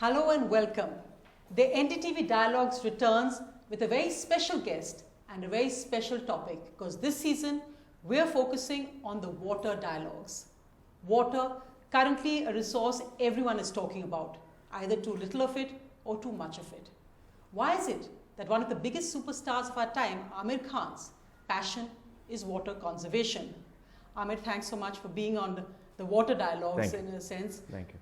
Hello and welcome. The NDTV Dialogues returns with a very special guest and a very special topic, because this season we are focusing on the water dialogues. Water, currently a resource everyone is talking about, either too little of it or too much of it. Why is it that one of the biggest superstars of our time, Aamir Khan's passion is water conservation? Aamir, thanks so much for being on the water dialogues in a sense. Thank you.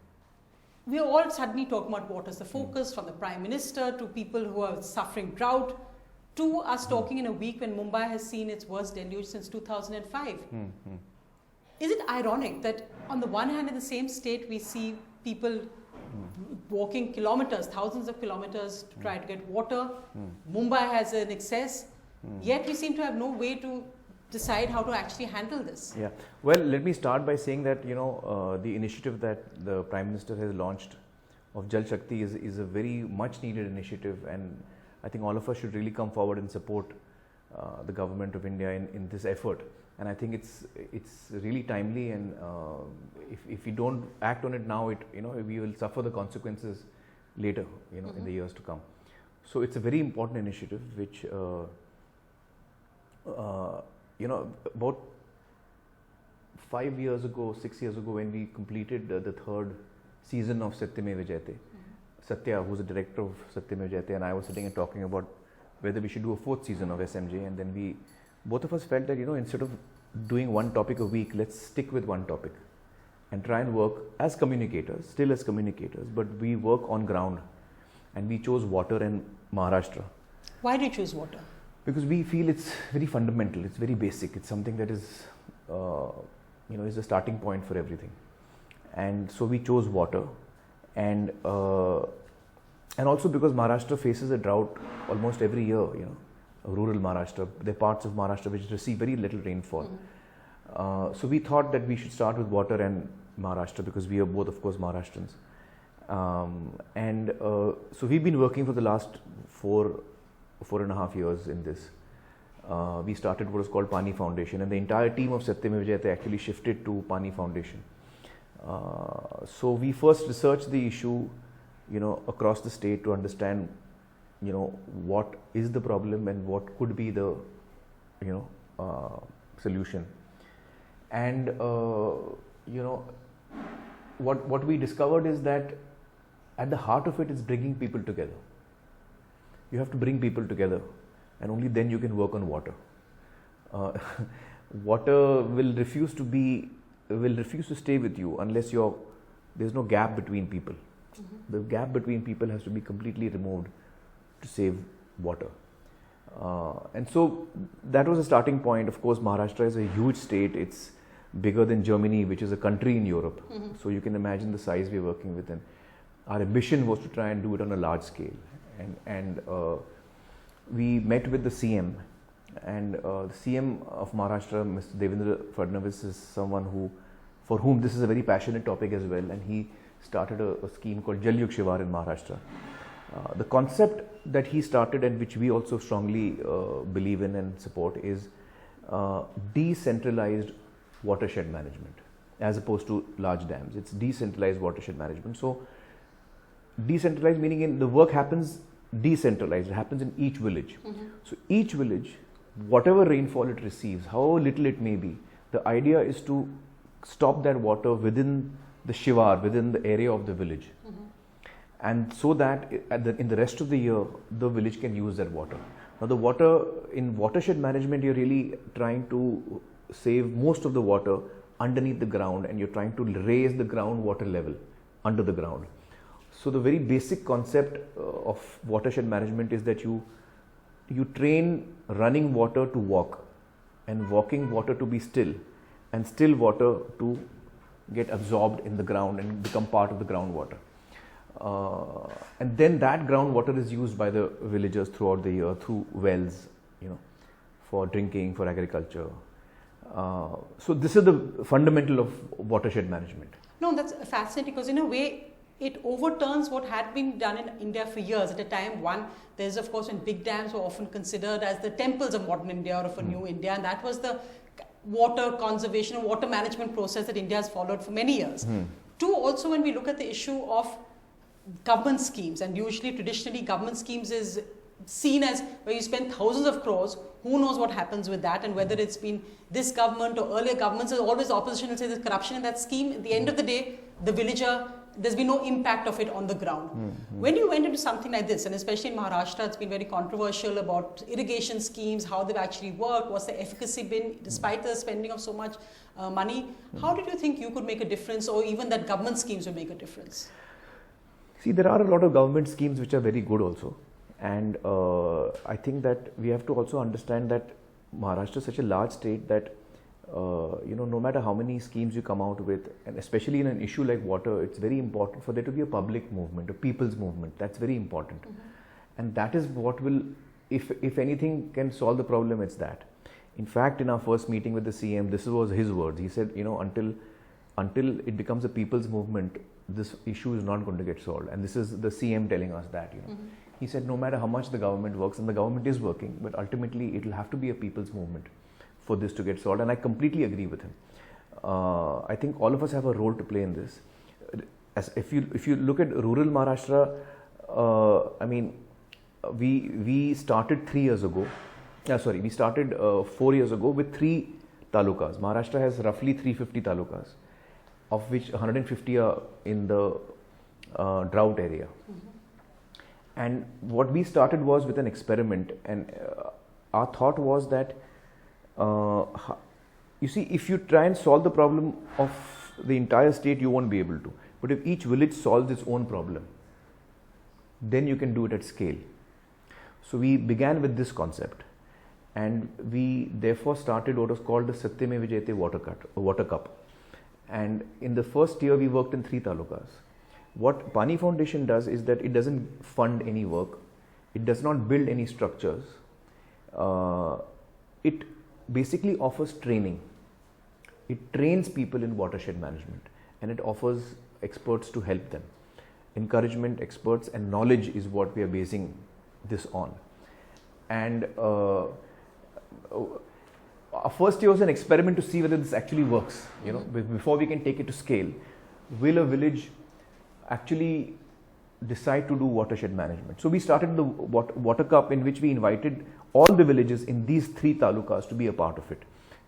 We are all suddenly talking about water as the focus, from the Prime Minister to people who are suffering drought, to us talking in a week when Mumbai has seen its worst deluge since 2005. Is it ironic that on the one hand in the same state we see people walking kilometers, thousands of kilometers to try to get water? Mumbai has an excess, yet we seem to have no way to decide how to actually handle this. Yeah. Well, let me start by saying that, the initiative that the Prime Minister has launched of Jal Shakti is a very much needed initiative, and I think all of us should really come forward and support the government of India in this effort. And I think it's really timely, and if we don't act on it now, we will suffer the consequences later, in the years to come. So it's a very important initiative which about 5 years ago, 6 years ago, when we completed the third season of Satyamev Jayate, Satya, who's the director of Satyamev Jayate, and I was sitting and talking about whether we should do a fourth season of SMJ, and then both of us felt that, instead of doing one topic a week, let's stick with one topic and try and work as communicators, still as communicators, but we work on ground, and we chose water and Maharashtra. Why did you choose water? Because we feel it's very fundamental, it's very basic, it's something that is, is a starting point for everything. And so we chose water, and also because Maharashtra faces a drought almost every year, rural Maharashtra. There are parts of Maharashtra which receive very little rainfall. So we thought that we should start with water and Maharashtra, because we are both, of course, Maharashtrians. So we've been working for the last 4.5 years in this. We started what was called Pani Foundation, and the entire team of Satyamev Jayate actually shifted to Pani Foundation. So we first researched the issue, across the state to understand, what is the problem and what could be the, solution. And what we discovered is that at the heart of it is bringing people together. You have to bring people together, and only then you can work on water. Water will refuse to stay with you unless there's no gap between people. The gap between people has to be completely removed to save water. And so that was a starting point. Of course, Maharashtra is a huge state. It's bigger than Germany, which is a country in Europe. So you can imagine the size we're working with. And our ambition was to try and do it on a large scale. And we met with the CM, and the CM of Maharashtra, Mr. Devendra Fadnavis, is someone for whom this is a very passionate topic as well, and he started a scheme called Jal Yug Shivar in Maharashtra. The concept that he started, and which we also strongly believe in and support, is decentralized watershed management as opposed to large dams. It's decentralized watershed management. So decentralized meaning the work happens decentralized, it happens in each village. So each village, whatever rainfall it receives, however little it may be, the idea is to stop that water within the shivar, within the area of the village. And so that in the rest of the year, the village can use that water. Now the water, in watershed management, you're really trying to save most of the water underneath the ground, and you're trying to raise the groundwater level under the ground. So the very basic concept of watershed management is that you train running water to walk, and walking water to be still, and still water to get absorbed in the ground and become part of the groundwater. And then that groundwater is used by the villagers throughout the year through wells, for drinking, for agriculture. So this is the fundamental of watershed management. No, that's fascinating, because in a way it overturns what had been done in India for years. At a time, there's of course when big dams were often considered as the temples of modern India or of a new India, and that was the water conservation or water management process that India has followed for many years. Two, also when we look at the issue of government schemes, and usually traditionally government schemes is seen as where you spend thousands of crores, who knows what happens with that, and whether it's been this government or earlier governments, there's always opposition will say there's corruption in that scheme. At the end of the day, the villager, there's been no impact of it on the ground. When you went into something like this, and especially in Maharashtra, it's been very controversial about irrigation schemes, how they've actually worked, what's the efficacy been, despite the spending of so much money. How did you think you could make a difference, or even that government schemes would make a difference? See, there are a lot of government schemes which are very good also. And I think that we have to also understand that Maharashtra is such a large state that no matter how many schemes you come out with, and especially in an issue like water, it's very important for there to be a public movement, a people's movement. That's very important. And that is what will, if anything can solve the problem, it's that. In fact, in our first meeting with the CM, this was his words. He said, until it becomes a people's movement, this issue is not going to get solved. And this is the CM telling us that, He said, no matter how much the government works, and the government is working, but ultimately it will have to be a people's movement for this to get solved. And I completely agree with him. I think all of us have a role to play in this. If you look at rural Maharashtra, we started 3 years ago. We started 4 years ago with 3 talukas. Maharashtra has roughly 350 talukas, of which 150 are in the drought area. And what we started was with an experiment, and our thought was that you see, if you try and solve the problem of the entire state, you won't be able to. But if each village solves its own problem, then you can do it at scale. So we began with this concept, and we therefore started what was called the Satyame Vijayate water cup. And in the first year, we worked in 3 talukas. What Pani Foundation does is that it doesn't fund any work, it does not build any structures, it basically offers training. It trains people in watershed management, and it offers experts to help them. Encouragement, experts, and knowledge is what we are basing this on. And our first year was an experiment to see whether this actually works. Before we can take it to scale, will a village actually decide to do watershed management? So we started the water cup, in which we invited all the villages in these 3 talukas to be a part of it.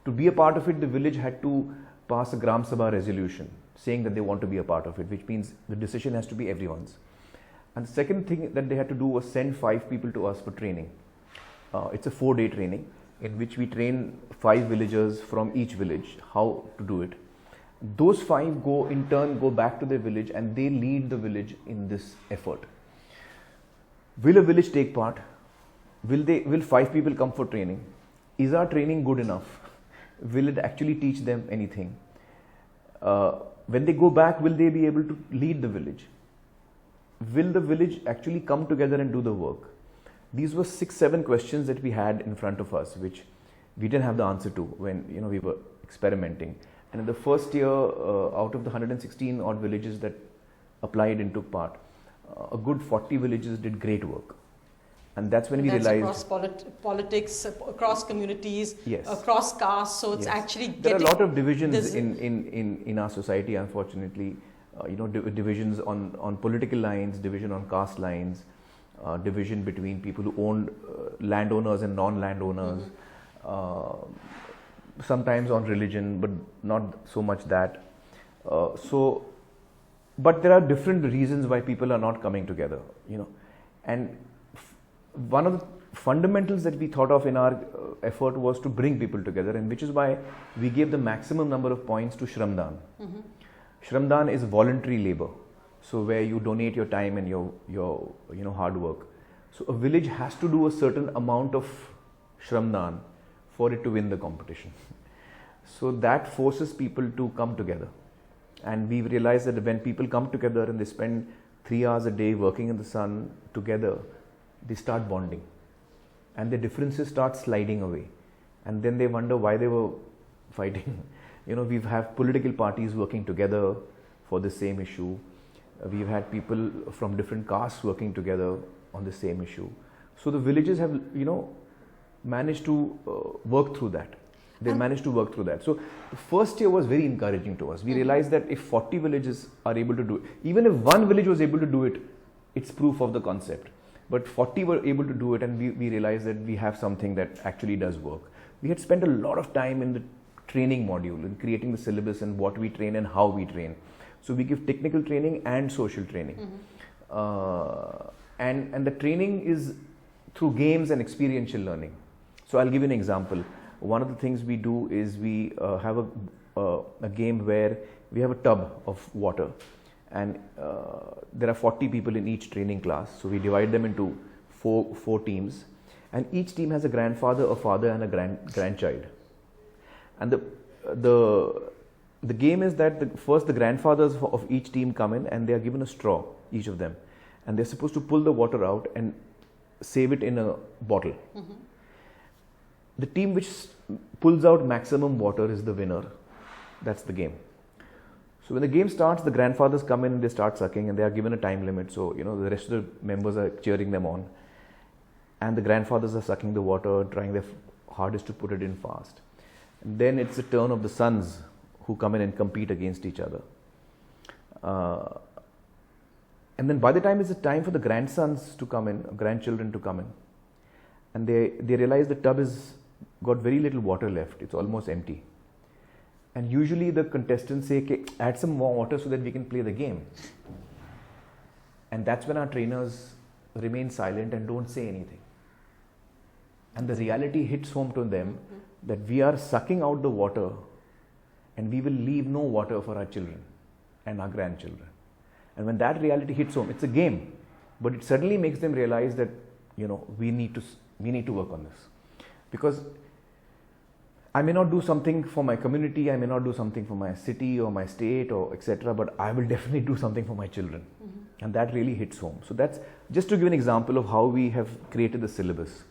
To be a part of it, the village had to pass a Gram Sabha resolution saying that they want to be a part of it, which means the decision has to be everyone's. And the second thing that they had to do was send 5 people to us for training. It's a 4-day training in which we train 5 villagers from each village how to do it. Those 5 go back to their village, and they lead the village in this effort. Will a village take part? Will 5 people come for training? Is our training good enough? Will it actually teach them anything? When they go back, will they be able to lead the village? Will the village actually come together and do the work? These were 6-7 questions that we had in front of us, which we didn't have the answer to when we were experimenting. And in the first year, out of the 116 odd villages that applied and took part, a good 40 villages did great work. And that's when we realized... across politics, across communities, yes, across castes, so it's actually getting... There are a lot of divisions in our society, unfortunately. Divisions on political lines, division on caste lines, division between people who owned landowners and non-landowners, sometimes on religion, but not so much that. But there are different reasons why people are not coming together, and one of the fundamentals that we thought of in our effort was to bring people together, and which is why we gave the maximum number of points to Shramdan. Shramdan is voluntary labor, so where you donate your time and your hard work. So a village has to do a certain amount of Shramdan for it to win the competition. So that forces people to come together, and we realized that when people come together and they spend 3 hours a day working in the sun together, they start bonding, and the differences start sliding away, and then they wonder why they were fighting. We have political parties working together for the same issue. We've had people from different castes working together on the same issue. So the villages have, managed to work through that. They managed to work through that. So the first year was very encouraging to us. We realized that if 40 villages are able to do it, even if one village was able to do it, it's proof of the concept. But 40 were able to do it, and we realized that we have something that actually does work. We had spent a lot of time in the training module, in creating the syllabus and what we train and how we train. So we give technical training and social training. And the training is through games and experiential learning. So I'll give you an example. One of the things we do is we have a game where we have a tub of water, and there are 40 people in each training class. So we divide them into four teams, and each team has a grandfather, a father, and a grandchild. And the game is that first the grandfathers of each team come in, and they are given a straw, each of them, and they're supposed to pull the water out and save it in a bottle. The team which pulls out maximum water is the winner. That's the game. So when the game starts, the grandfathers come in and they start sucking, and they are given a time limit. So, the rest of the members are cheering them on. And the grandfathers are sucking the water, trying their hardest to put it in fast. And then it's the turn of the sons who come in and compete against each other. And then by the time it's the time for the grandsons to come in, grandchildren to come in, and they realize the tub has got very little water left. It's almost empty. And usually the contestants say, okay, add some more water so that we can play the game. And that's when our trainers remain silent and don't say anything. And the reality hits home to them that we are sucking out the water, and we will leave no water for our children and our grandchildren. And when that reality hits home, it's a game, but it suddenly makes them realize that, we need to work on this. Because I may not do something for my community, I may not do something for my city or my state or etc., but I will definitely do something for my children. And that really hits home. So that's just to give an example of how we have created the syllabus.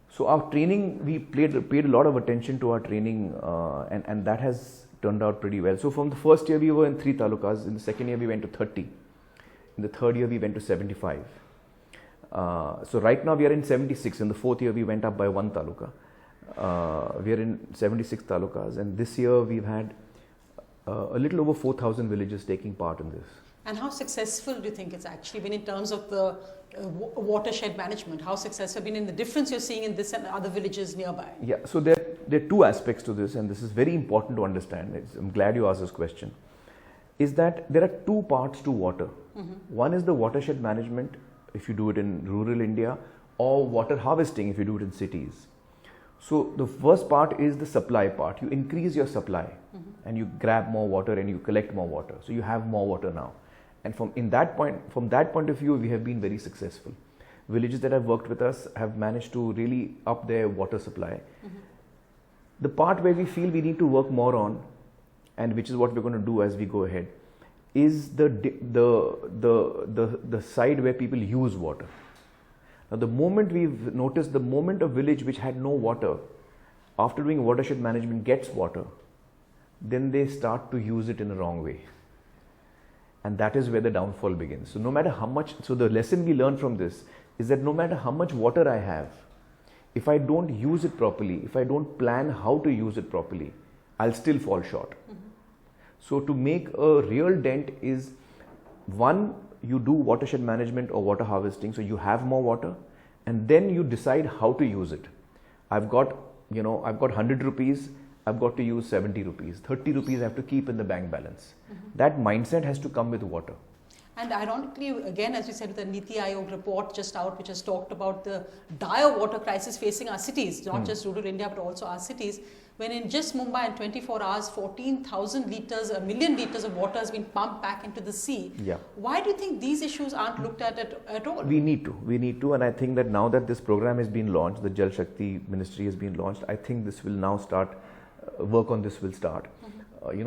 So our training, we paid a lot of attention to our training, and that has turned out pretty well. So from the first year we were in 3 talukas, in the second year we went to 30, in the third year we went to 75. So right now we are in 76, in the fourth year we went up by 1 taluka. We are in 76 talukas, and this year we've had a little over 4,000 villages taking part in this. And how successful do you think it's actually been in terms of the watershed management? How successful been in the difference you're seeing in this and other villages nearby? Yeah, so there are 2 aspects to this, and this is very important to understand. I'm glad you asked this question. Is that there are 2 parts to water. One is the watershed management, if you do it in rural India, or water harvesting if you do it in cities. So the first part is the supply part. You increase your supply, and you grab more water and you collect more water. So you have more water now. And from that point of view, we have been very successful. Villages that have worked with us have managed to really up their water supply. The part where we feel we need to work more on, and which is what we're going to do as we go ahead, is the side where people use water. Now, the moment we've noticed, the moment a village which had no water, after doing watershed management, gets water, then they start to use it in a wrong way. And that is where the downfall begins. So no matter how much, so the lesson we learn from this is that no matter how much water I have, if I don't use it properly, if I don't plan how to use it properly, I'll still fall short. So to make a real dent is, one, you do watershed management or water harvesting, so you have more water, and then you decide how to use it. I've got 100 rupees, I've got to use 70 rupees, 30 rupees I have to keep in the bank balance. That mindset has to come with water. And ironically, again, as you said, with the Niti Aayog report just out, which has talked about the dire water crisis facing our cities, not just rural India, but also our cities, when in just Mumbai in 24 hours, 14,000 litres, a million litres of water has been pumped back into the sea. Yeah. Why do you think these issues aren't looked at all? We need to, and I think that now that this program has been launched, the Jal Shakti Ministry has been launched, I think this will now start, work on this will start.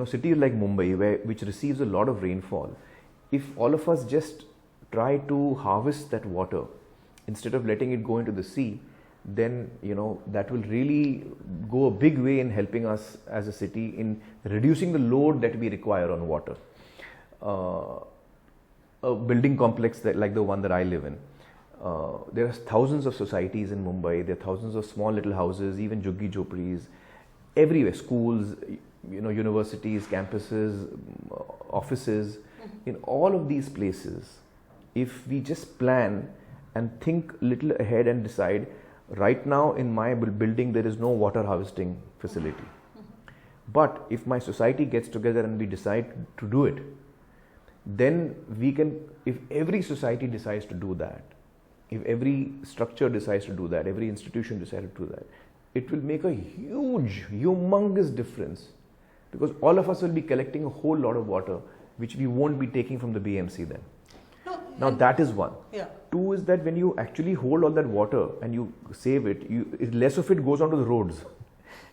Cities like Mumbai, which receives a lot of rainfall, if all of us just try to harvest that water instead of letting it go into the sea, then that will really go a big way in helping us as a city in reducing the load that we require on water. A building complex like the one that I live in, there are thousands of societies in Mumbai. There are thousands of small little houses, even juggi jhopadis, everywhere, schools, universities, campuses, offices. In all of these places, if we just plan and think little ahead and decide, right now in my building there is no water harvesting facility. But if my society gets together and we decide to do it, then we can, if every society decides to do that, if every structure decides to do that, every institution decides to do that, it will make a huge, humongous difference, because all of us will be collecting a whole lot of water which we won't be taking from the BMC then. Now that is one. Yeah. Two is that when you actually hold all that water and you save it, less of it goes onto the roads,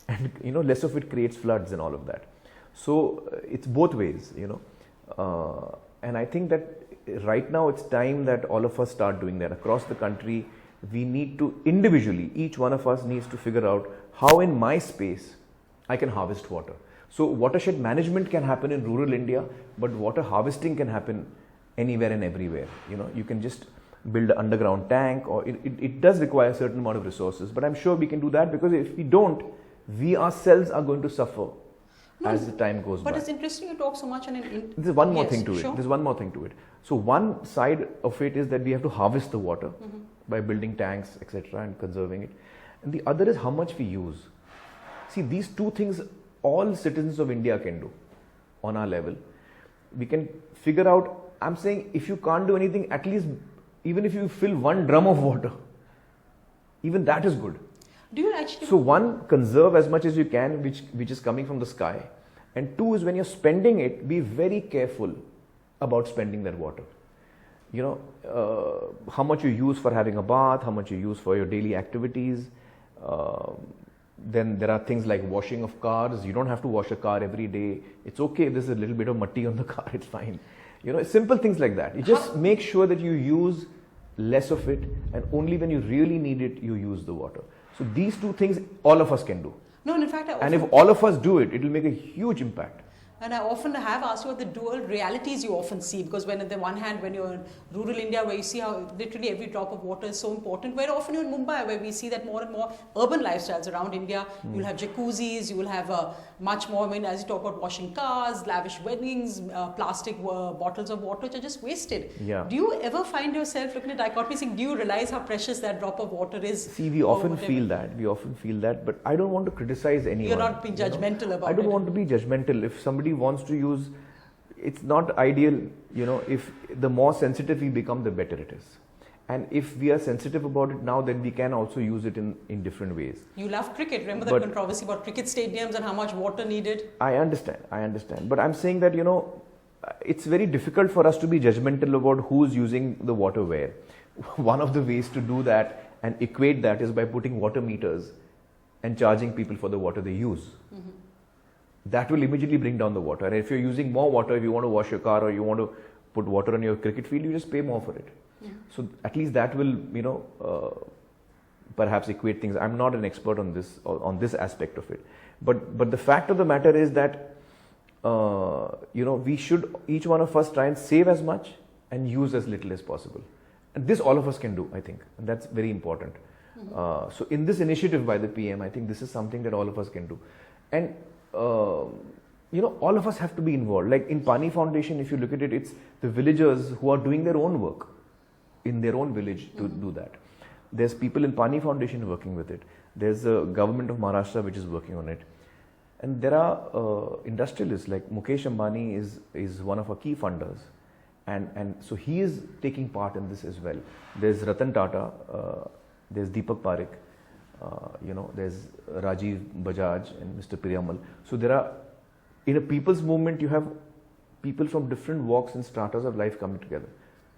and less of it creates floods and all of that. So it's both ways, and I think that right now it's time that all of us start doing that across the country. We need to individually, each one of us needs to figure out how in my space I can harvest water. So watershed management can happen in rural India, but water harvesting can happen anywhere and everywhere. You can just build an underground tank, or it does require a certain amount of resources, but I'm sure we can do that, because if we don't, we ourselves are going to suffer as the time goes by. But it's interesting you talk so much on There's one more thing to sure. it. There's one more thing to it. So one side of it is that we have to harvest the water by building tanks, etc., and conserving it. And the other is how much we use. See, these two things all citizens of India can do on our level. We can figure out, I'm saying, if you can't do anything, at least even if you fill one drum of water, even that is good. Do you actually? So one, conserve as much as you can, which is coming from the sky, and two is when you're spending it, be very careful about spending that water. How much you use for having a bath, how much you use for your daily activities. Then there are things like washing of cars. You don't have to wash a car every day. It's okay if there's a little bit of matti on the car, it's fine. Simple things like that. You just make sure that you use less of it, and only when you really need it, you use the water. So these two things all of us can do. No, in fact, and if all of us do it, it will make a huge impact. And I often have asked you what the dual realities you often see, because when on the one hand, when you're in rural India, where you see how literally every drop of water is so important, where often you're in Mumbai, where we see that more and more urban lifestyles around India, you'll have jacuzzis, you will have much more, as you talk about washing cars, lavish weddings, plastic bottles of water which are just wasted. Yeah. Do you ever find yourself looking at dichotomy, saying, do you realize how precious that drop of water is? See, we often feel that, but I don't want to criticize anyone. You're not being judgmental about it. I don't want to be judgmental. If somebody wants to use, it's not ideal, if the more sensitive we become, the better it is. And if we are sensitive about it now, then we can also use it in different ways. You love cricket. Remember that controversy about cricket stadiums and how much water needed? I understand. But I'm saying that, it's very difficult for us to be judgmental about who's using the water where. One of the ways to do that and equate that is by putting water meters and charging people for the water they use. That will immediately bring down the water. And if you're using more water, if you want to wash your car or you want to put water on your cricket field, you just pay more for it. So at least that will, perhaps equate things. I'm not an expert on this aspect of it. But the fact of the matter is that, we should, each one of us, try and save as much and use as little as possible. And this all of us can do, I think. And that's very important. So in this initiative by the PM, I think this is something that all of us can do. And all of us have to be involved. Like in Pani Foundation, if you look at it, it's the villagers who are doing their own work in their own village to do that. There's people in Pani Foundation working with it. There's a government of Maharashtra which is working on it. And there are industrialists like Mukesh Ambani is one of our key funders. And so he is taking part in this as well. There's Ratan Tata, there's Deepak Parekh, there's Rajiv Bajaj and Mr. Piriyamal. So there are, in a people's movement, you have people from different walks and stratas of life coming together.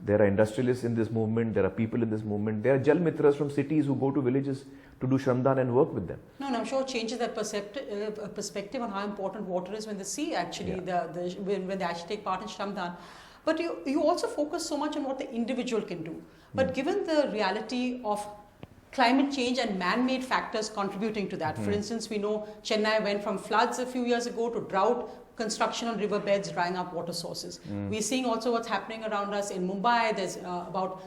There are industrialists in this movement, there are people in this movement, there are Jal Mitras from cities who go to villages to do Shramdan and work with them. No, and I'm sure it changes that perspective on how important water is when they see actually, when they actually take part in Shramdan. But you also focus so much on what the individual can do. But given the reality of climate change and man-made factors contributing to that. For instance, we know Chennai went from floods a few years ago to drought, construction on riverbeds drying up water sources. We're seeing also what's happening around us in Mumbai. There's about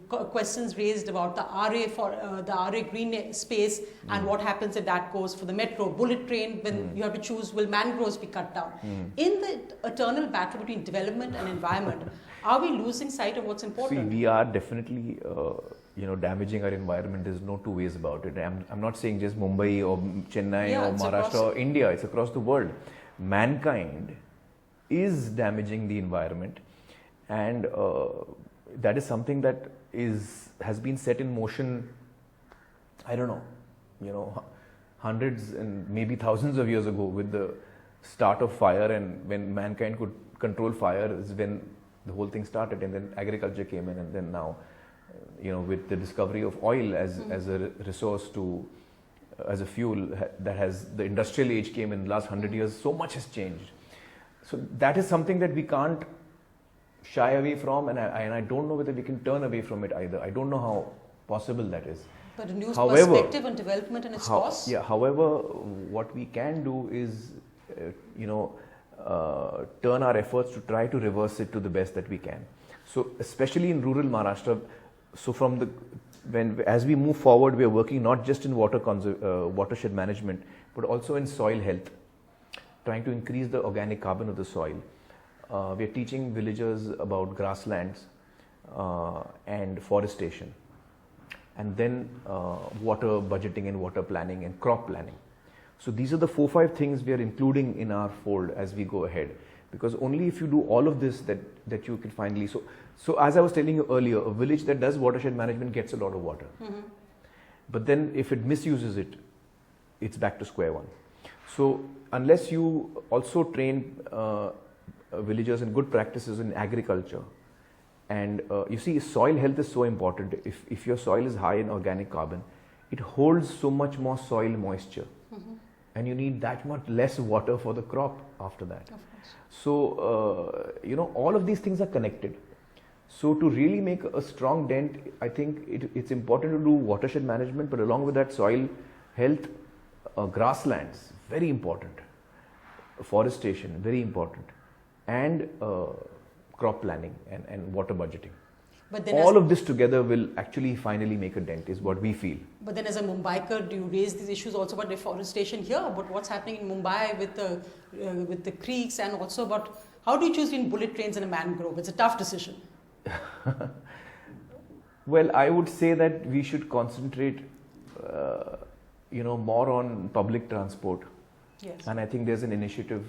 questions raised about the RA for the RA green space and what happens if that goes for the metro, bullet train, when you have to choose, will mangroves be cut down? In the eternal battle between development and environment, are we losing sight of what's important? See, we are definitely damaging our environment. There's no two ways about it. I'm not saying just Mumbai or Chennai or Maharashtra or India, it's across the world. Mankind is damaging the environment, and that is something that has been set in motion, I don't know, hundreds and maybe thousands of years ago with the start of fire, and when mankind could control fire is when the whole thing started, and then agriculture came in, and then now, with the discovery of oil as a resource as a fuel, that has the industrial age came in the last 100 years, so much has changed. So that is something that we can't shy away from, and I don't know whether we can turn away from it either. I don't know how possible that is. But a new perspective on development and its costs? Yeah, however, what we can do is, turn our efforts to try to reverse it to the best that we can. So especially in rural Maharashtra, so as we move forward, we are working not just in watershed management, but also in soil health, trying to increase the organic carbon of the soil. We are teaching villagers about grasslands and forestation, and then water budgeting and water planning and crop planning. So these are the 4-5 things we are including in our fold as we go ahead, because only if you do all of this that you can finally. So as I was telling you earlier, a village that does watershed management gets a lot of water, but then if it misuses it, it's back to square one. So unless you also train villagers in good practices in agriculture, and you see, soil health is so important. If your soil is high in organic carbon, it holds so much more soil moisture, and you need that much less water for the crop after that. So all of these things are connected. So to really make a strong dent, I think it's important to do watershed management, but along with that, soil health, grasslands, very important, forestation, very important, and crop planning and water budgeting. But then all of this together will actually finally make a dent, is what we feel. But then as a Mumbaiker, do you raise these issues also about deforestation here, about what's happening in Mumbai with the creeks, and also about how do you choose between bullet trains and a mangrove? It's a tough decision. Well, I would say that we should concentrate more on public transport. Yes. And I think there's an initiative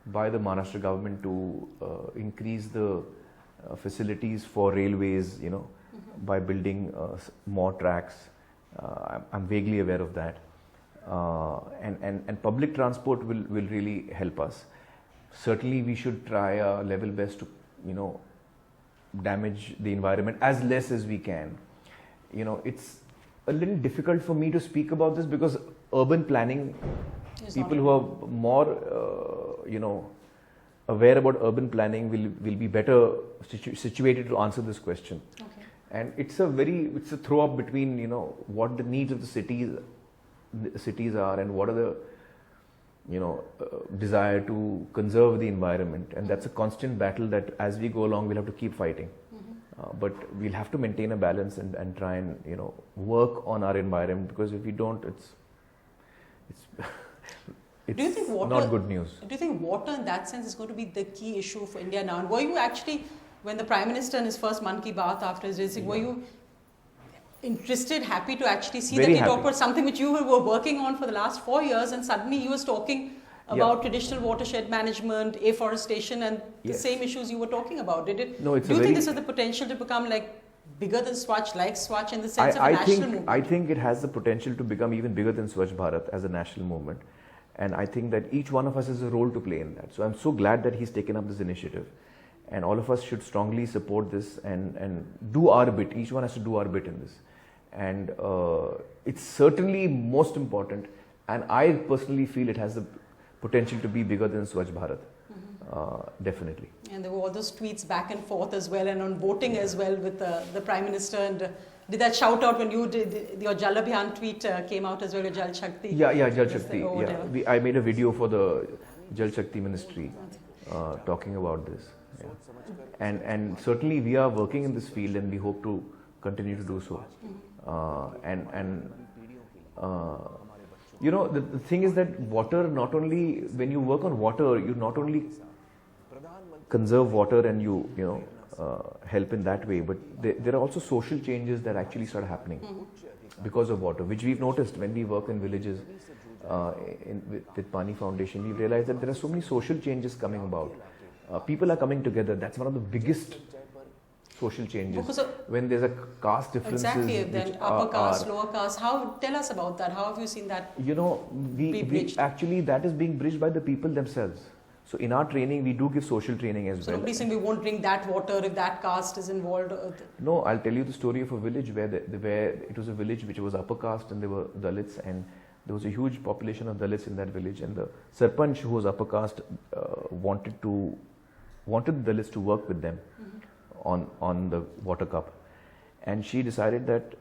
by the Maharashtra government to increase the facilities for railways, by building more tracks. I'm vaguely aware of that. And public transport will really help us. Certainly we should try our level best to, damage the environment as less as we can. It's a little difficult for me to speak about this because urban planning, people who are more, aware about urban planning will be better situated to answer this question. Okay. And it's a throw up between, what the needs of the cities are and what are the, desire to conserve the environment. And that's a constant battle that as we go along, we'll have to keep fighting. But we'll have to maintain a balance and try and, work on our environment, because if we don't, it's do you think water, not good news. Do you think water in that sense is going to be the key issue for India now? And were you actually, when the Prime Minister in his first Mann Ki Baat after his raising, were you interested, happy to actually see that he talked about something which you were working on for the last 4 years, and suddenly he was talking about traditional watershed management, afforestation, and the same issues you were talking about? Did it? No, do you think this has the potential to become like bigger than Swachh, like Swachh, in the sense of a national movement? I think it has the potential to become even bigger than Swachh Bharat as a national movement. And I think that each one of us has a role to play in that. So I'm so glad that he's taken up this initiative. And all of us should strongly support this and do our bit. Each one has to do our bit in this. And it's certainly most important. And I personally feel it has the potential to be bigger than Swachh Bharat. Definitely. And there were all those tweets back and forth as well, and on voting as well with the Prime Minister. And did that shout out when you did your Jal Abhiyan tweet came out as well, your Jal Shakti? Yeah, Jal Shakti. I made a video for the Jal Shakti Ministry talking about this. Yeah. And certainly we are working in this field and we hope to continue to do so. You know, the thing is that water, not only, when you work on water, you not only conserve water and you know, help in that way, but there are also social changes that actually start happening because of water, which we've noticed when we work in villages with Pani Foundation. We've realized that there are so many social changes coming about. People are coming together. That's one of the biggest social changes. When there's a caste differences. Exactly, then upper caste, lower caste. Tell us about that. How have you seen that? You know, we actually, that is being bridged by the people themselves. So in our training, we do give social training as well. So nobody's saying we won't drink that water if that caste is involved? No, I'll tell you the story of a village where it was a village which was upper caste and there were Dalits, and there was a huge population of Dalits in that village, and the Sarpanch, who was upper caste, wanted the Dalits to work with them on the water cup. And she decided that,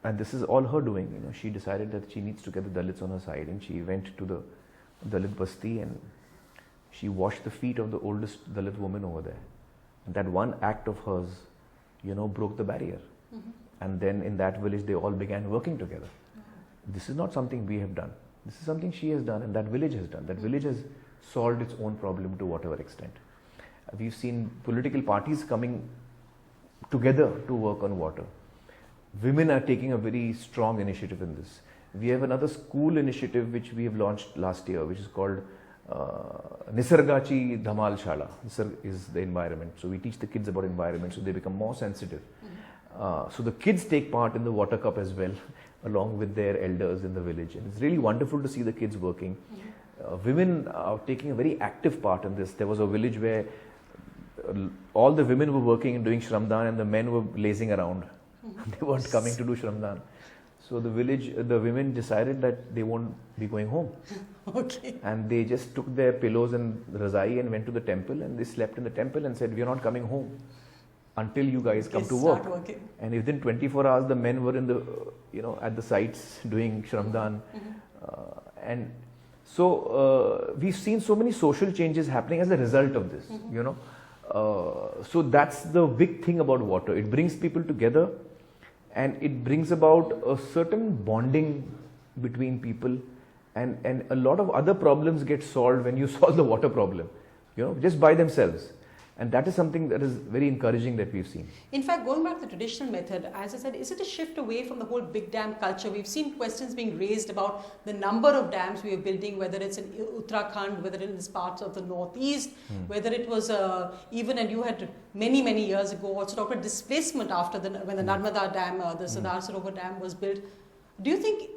and this is all her doing, you know, she decided that she needs to get the Dalits on her side, and she went to the Dalit Basti and she washed the feet of the oldest Dalit woman over there. And that one act of hers, you know, broke the barrier. And then in that village, they all began working together. This is not something we have done. This is something she has done and that village has done. That village has solved its own problem to whatever extent. We've seen political parties coming together to work on water. Women are taking a very strong initiative in this. We have another school initiative which we have launched last year, which is called Nisargachi Dhamal Shala. Nisarg is the environment. So we teach the kids about environment so they become more sensitive. So the kids take part in the water cup as well, along with their elders in the village. And it's really wonderful to see the kids working. Women are taking a very active part in this. There was a village where all the women were working and doing Shramdan and the men were lazing around. They weren't coming to do Shramdan. So the women decided that they won't be going home. Okay. And they just took their pillows and razai and went to the temple, and they slept in the temple and said, "We are not coming home until you guys come to work." And within 24 hours, the men were in the, you know, at the sites doing Shramdan. And so we've seen so many social changes happening as a result of this, you know. So that's the big thing about water. It brings people together and it brings about a certain bonding between people, and a lot of other problems get solved when you solve the water problem, you know, just by themselves. And that is something that is very encouraging that we've seen. In fact, going back to the traditional method, as I said, is it a shift away from the whole big dam culture? We've seen questions being raised about the number of dams we are building, whether it's in Uttarakhand, whether it is parts of the northeast, whether it was even, and you had many, many years ago also talked about displacement after when the Narmada Dam, the Sardar Sarovar Dam was built. Do you think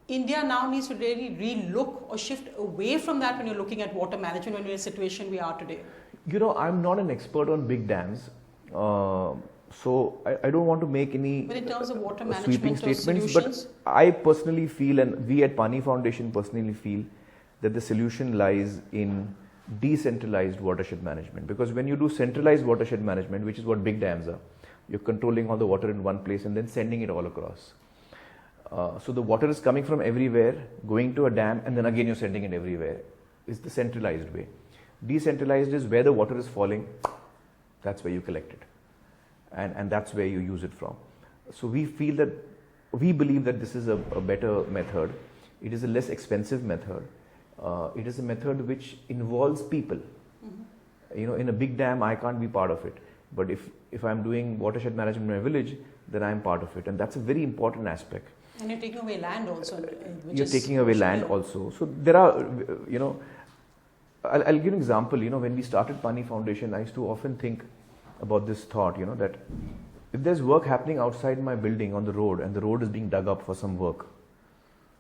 India now needs to really re-look or shift away from that when you're looking at water management, when you're in a situation we are today? You know, I'm not an expert on big dams, so I don't want to make any but in terms of water management sweeping statements. Solutions? But I personally feel, and we at Pani Foundation personally feel, that the solution lies in decentralized watershed management. Because when you do centralized watershed management, which is what big dams are, you're controlling all the water in one place and then sending it all across. So the water is coming from everywhere, going to a dam, and then again you're sending it everywhere. It's the centralized way. Decentralized is where the water is falling, that's where you collect it. And that's where you use it from. So we believe that this is a better method. It is a less expensive method. It is a method which involves people. You know, in a big dam, I can't be part of it. But if I'm doing watershed management in my village, then I'm part of it. And that's a very important aspect. And you're taking away land also. You're taking away land also. So there are, you know, I'll give an example. You know, when we started Pani Foundation, I used to often think about this thought, you know, that if there's work happening outside my building on the road and the road is being dug up for some work,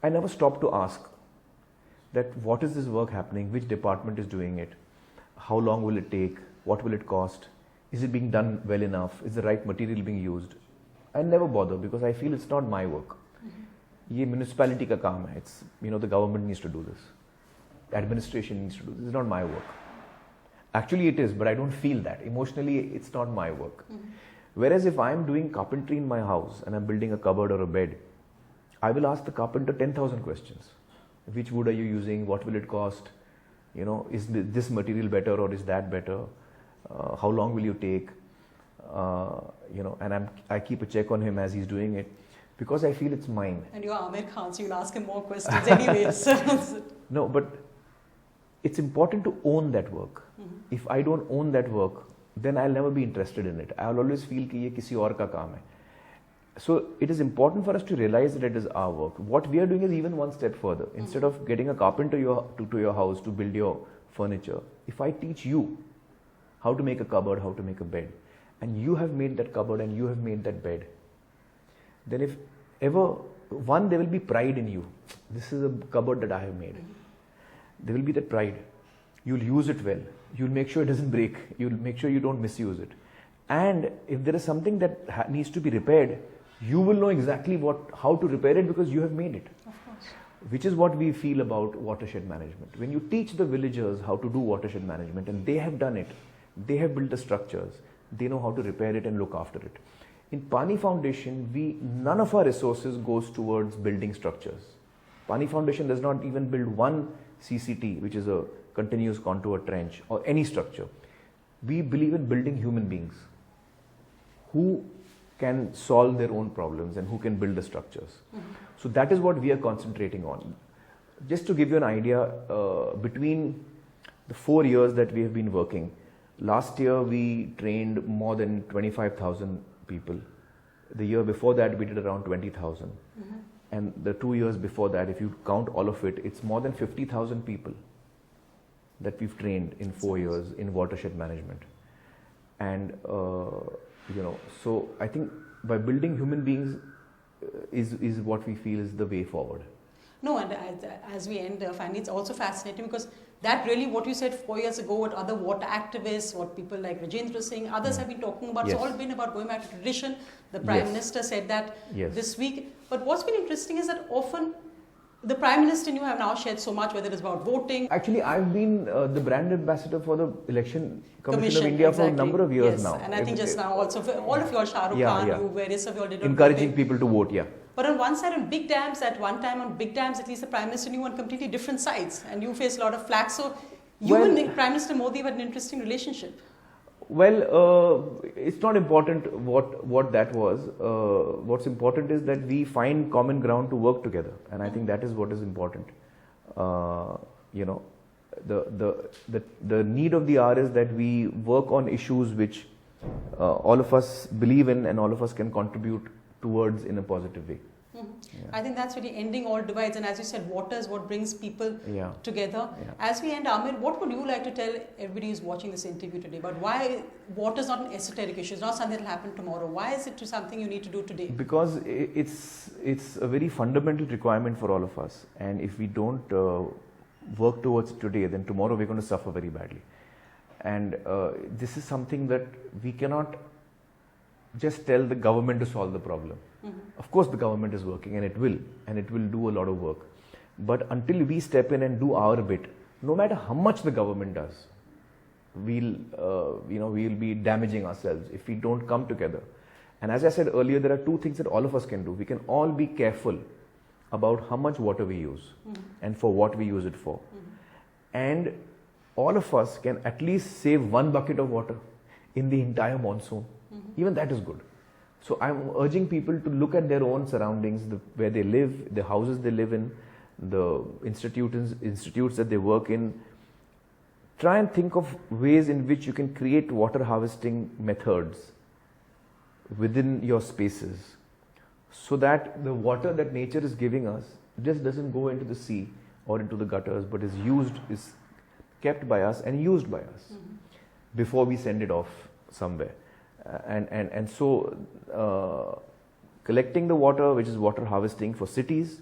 I never stopped to ask that what is this work happening, which department is doing it, how long will it take, what will it cost, is it being done well enough, is the right material being used. I never bother because I feel it's not my work. Ye municipality ka kaam hai. It's, you know, the government needs to do this. Administration needs to do this. It's not my work. Actually it is, but I don't feel that. Emotionally, it's not my work. Whereas if I'm doing carpentry in my house and I'm building a cupboard or a bed, I will ask the carpenter 10,000 questions. Which wood are you using? What will it cost? Is this material better or is that better? How long will you take? And I keep a check on him as he's doing it, because I feel it's mine. And you're Aamir Khan, so you'll ask him more questions anyways. No, but it's important to own that work. If I don't own that work, then I'll never be interested in it. I'll always feel कि ये किसी और का काम है. So it is important for us to realize that it is our work. What we are doing is even one step further. Instead of getting a carpenter to your house to build your furniture, if I teach you how to make a cupboard, how to make a bed, and you have made that cupboard and you have made that bed, then if ever, there will be pride in you. This is a cupboard that I have made. There will be that pride. You'll use it well. You'll make sure it doesn't break. You'll make sure you don't misuse it. And if there is something that needs to be repaired, you will know exactly how to repair it because you have made it. Of course. Which is what we feel about watershed management. When you teach the villagers how to do watershed management, and they have done it, they have built the structures, they know how to repair it and look after it. In Pani Foundation, none of our resources goes towards building structures. Pani Foundation does not even build one CCT, which is a continuous contour trench, or any structure. We believe in building human beings who can solve their own problems and who can build the structures. So that is what we are concentrating on. Just to give you an idea, between the 4 years that we have been working, last year we trained more than 25,000 people. The year before that we did around 20,000. And the 2 years before that, if you count all of it, it's more than 50,000 people that we've trained in 4 years in watershed management. And so I think by building human beings is what we feel is the way forward. No, and as we end, finally, it's also fascinating because that really what you said 4 years ago, what other water activists, what people like Rajendra Singh, others have been talking about, Yes. it's all been about going back to tradition. The Prime Yes. Minister said that Yes. this week. But what's been interesting is that often the Prime Minister and you have now shared so much, whether it's about voting. Actually, I've been the brand ambassador for the Election Commission of India for exactly. a number of years Yes. now. And I think just now also, for all of you all, Shah Rukh Yeah, Khan, yeah. you, various of you all did on Encouraging voting. people to vote, yeah. But on one side, on big dams, at one time on big dams, at least the Prime Minister and you were on completely different sides and you faced a lot of flack. So you Well, and Prime Minister Modi have had an interesting relationship. Well, it's not important what that was. What's important is that we find common ground to work together, and I think that is what is important. The need of the hour is that we work on issues which all of us believe in and all of us can contribute towards in a positive way. Yeah. I think that's really ending all divides, and as you said, water is what brings people Yeah. together. Yeah. As we end, Aamir, what would you like to tell everybody who's watching this interview today about why water is not an esoteric issue, it's not something that will happen tomorrow? Why is it something you need to do today? Because it's a very fundamental requirement for all of us, and if we don't work towards it today, then tomorrow we're going to suffer very badly. And this is something that we cannot just tell the government to solve the problem. Of course the government is working, and it will do a lot of work. But until we step in and do our bit, no matter how much the government does, we'll be damaging ourselves if we don't come together. And as I said earlier, there are two things that all of us can do. We can all be careful about how much water we use and for what we use it for. And all of us can at least save 1 bucket of water in the entire monsoon. Even that is good. So I'm urging people to look at their own surroundings, where they live, the houses they live in, the institutes that they work in. Try and think of ways in which you can create water harvesting methods within your spaces, so that the water that nature is giving us just doesn't go into the sea or into the gutters, but is kept by us and used by us before we send it off somewhere. So collecting the water, which is water harvesting for cities,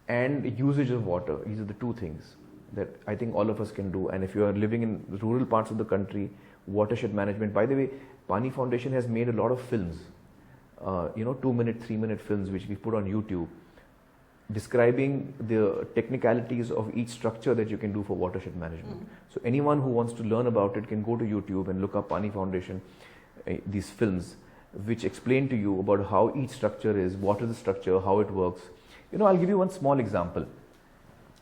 and usage of water, these are the two things that I think all of us can do. And if you are living in rural parts of the country, watershed management. By the way, Pani Foundation has made a lot of films, 2-minute, 3-minute films, which we put on YouTube, describing the technicalities of each structure that you can do for watershed management. So anyone who wants to learn about it can go to YouTube and look up Pani Foundation, these films, which explain to you about how each structure is, what is the structure, how it works. I'll give you one small example.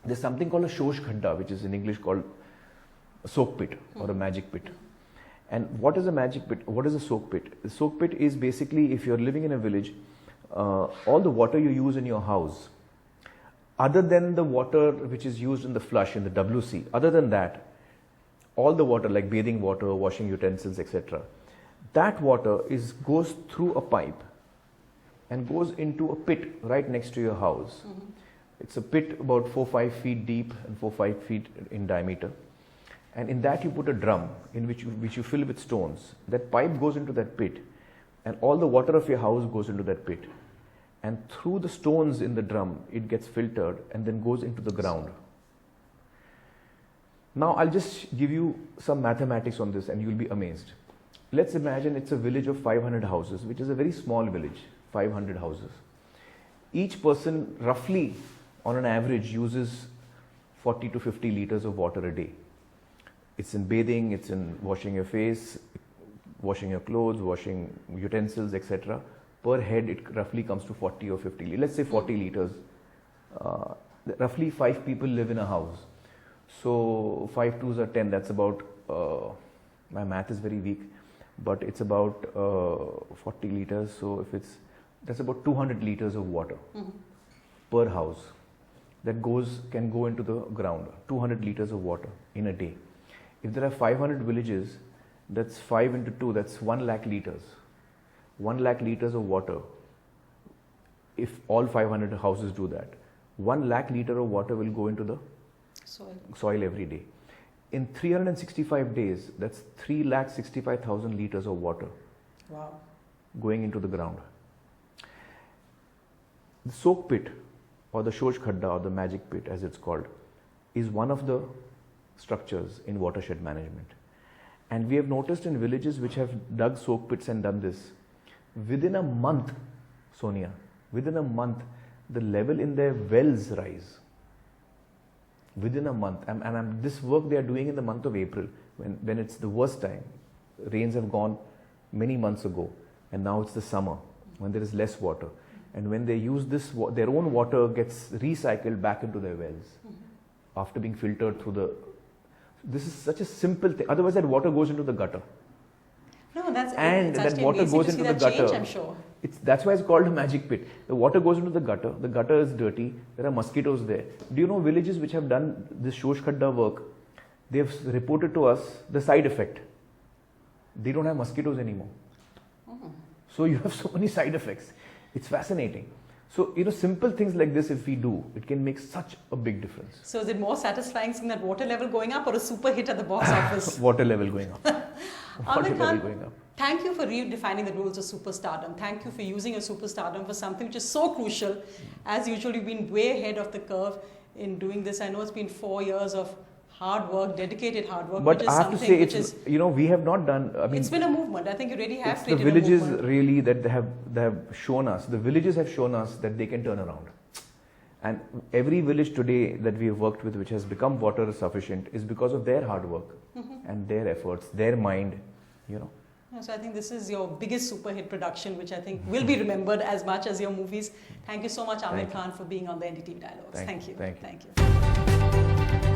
There's something called a shosh khadda, which is in English called a soak pit or a magic pit. And what is a magic pit? What is a soak pit? The soak pit is basically, if you're living in a village, all the water you use in your house, other than the water which is used in the flush, in the WC, other than that, all the water like bathing water, washing utensils, etc., that water goes through a pipe and goes into a pit right next to your house. It's a pit about 4-5 feet deep and 4-5 feet in diameter. And in that you put a drum in which you fill with stones. That pipe goes into that pit, and all the water of your house goes into that pit. And through the stones in the drum, it gets filtered and then goes into the ground. Now I'll just give you some mathematics on this and you'll be amazed. Let's imagine it's a village of 500 houses, which is a very small village, 500 houses. Each person roughly on an average uses 40 to 50 liters of water a day. It's in bathing, it's in washing your face, washing your clothes, washing utensils, etc. Per head it roughly comes to 40 or 50, let's say 40 liters. Roughly 5 people live in a house. So 5 twos are 10, that's about, my math is very weak, but it's about 40 liters. So that's about 200 liters of water per house that can go into the ground. 200 liters of water in a day. If there are 500 villages, that's 5 into 2, that's 1 lakh liters. 1 lakh liters of water. If all 500 houses do that, 1 lakh liter of water will go into the soil every day. In 365 days, that's 3,65,000 liters of water. Wow. Going into the ground. The soak pit, or the shosh khadda, or the magic pit as it's called, is one of the structures in watershed management. And we have noticed in villages which have dug soak pits and done this, within a month, Sonia, within a month, the level in their wells rise. Within a month. And this work they are doing in the month of April, when it's the worst time. Rains have gone many months ago, and now it's the summer, when there is less water. And when they use this, their own water gets recycled back into their wells after being filtered through the... This is such a simple thing. Otherwise, that water goes into the gutter. No, that's and it's that water goes into the gutter. Change, I'm sure. That's why it's called a magic pit. The water goes into the gutter. The gutter is dirty. There are mosquitoes there. Do you know villages which have done this shosh khadda work? They have reported to us the side effect. They don't have mosquitoes anymore. So you have so many side effects. It's fascinating. So, simple things like this, if we do, it can make such a big difference. So is it more satisfying seeing that water level going up or a super hit at the box office? Water level going up. Aamir Khan, thank you for redefining the rules of superstardom. Thank you for using your superstardom for something which is so crucial. As usual, you've been way ahead of the curve in doing this. I know it's been 4 years of hard work, dedicated hard work. But I have to say, we have not done... it's been a movement. I think you really have created the villages a movement. Really that they have shown us. The villages have shown us that they can turn around. And every village today that we have worked with, which has become water sufficient, is because of their hard work and their efforts, their mind, So I think this is your biggest super hit production, which I think will be remembered as much as your movies. Thank you so much, Aamir Khan, for being on the NDTV Dialogues. Thank you. Thank you.